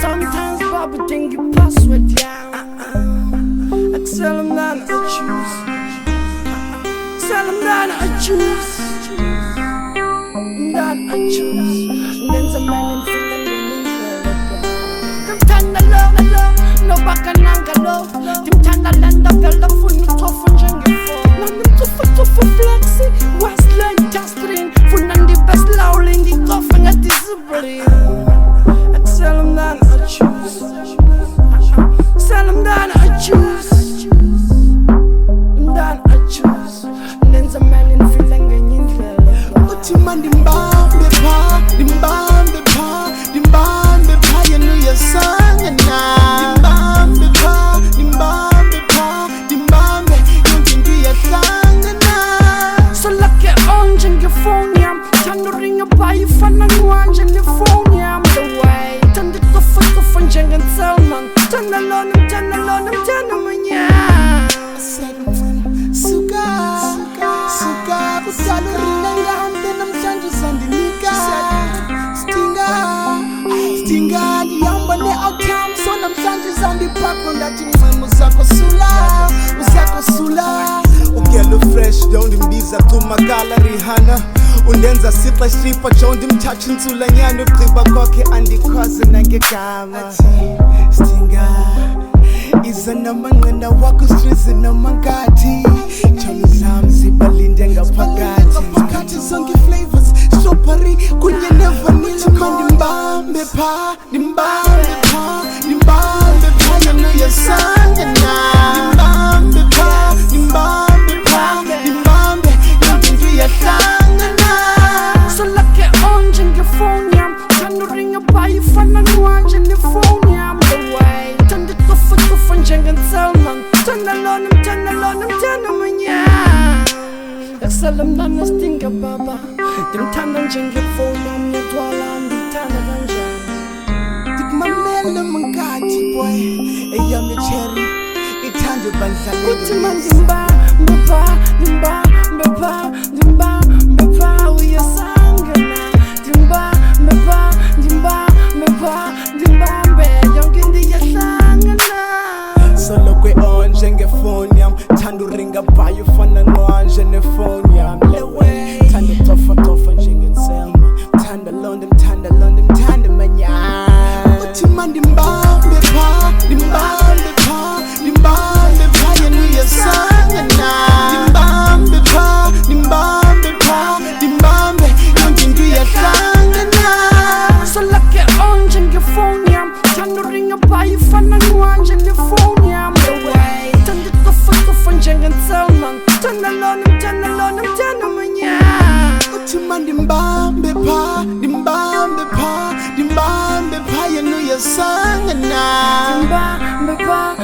Sometimes Baba think you pass with down. Tell him that I choose. Tell him that I choose. That I choose. There's a man in Finland. Dem tanda lo, no baka nanga lo. Dem tanda landa gala funu tofu njengefo. Nandem tofu flexi, Westland Jastrin. Funandi best lauling di tofu ngati zubri. Tell him that I choose. Tell him that I choose. That I choose. There's a man in Finland in But you man Ndimbamba pa, Ndimbamba pa, Ndimbamba pa, you know your song and now. Ndimbamba pa, Ndimbamba pa, Ndimbamba, you can do your song and now. So lucky on your phone, yam. Turn the ring up by your phone and watch your phone, yam. The way. Turn the cuff and jang and tell man. Turn alone, turn alone, turn alone, yeah. Suka, busalo rinanga hambe namhlanje sandinika. Stinga, liyamba ne-outcome so namhlanje sandipakho ndathi ncema usakosula. Ugelo fresh, don't imbiza kumakala Rihanna. Undenza siqa stripper, don't imtouch insulanyana. Ugqiba kwakhe andikhoze nangegama. Stinga, iza namanqina wakho streets na Mankathi. Chami zami zibalinde ngaphakathi. Mankathi zonke flavors, strawberry kunye nevanilla. Ndimbambe pa, Ndimbambe pa, Ndimbambe pa, you know your song and now. Ndimbambe pa, Ndimbambe pa, Ndimbambe, you can do your song and now. So lucky on your phone, yam. Turn the ring up by your phone and watch your phone, yam. The way. Turn the cuff and jang and tell man. Turn alone, turn alone, yeah. Salam na Stinga baba. Dem tanda jenge phone on your dwala and the tanda ganja. Dik mamela Mankathi boy. Eyam cherry. Ithande bandla. Uthi Ndimbamba, Ndimbamba, we are sangana. Ndimbamba, Ndimbamba, young in the sangana. Solo kwe on njengefoni yam. Thanda ringa by your phone and wanje nefoni yam. Lewe thanda tofa njengenselma. Thanda London manya. Uthi man Ndimbambe pa, Ndimbambe pa, Ndimbambe pa, you know your song and now. Ndimbambe pa, Ndimbambe pa, Ndimbambe, you can do your song and now. So lucky on your phone yam. Thanda ringa by your phone and wanje nefoni yam. The way. Thanda tofa njengenselma. Turn alone, yeah. Uthi man Ndimbambe pa, Ndimbambe pa, Ndimbambe pa, you know your song and now. Ndimbamba,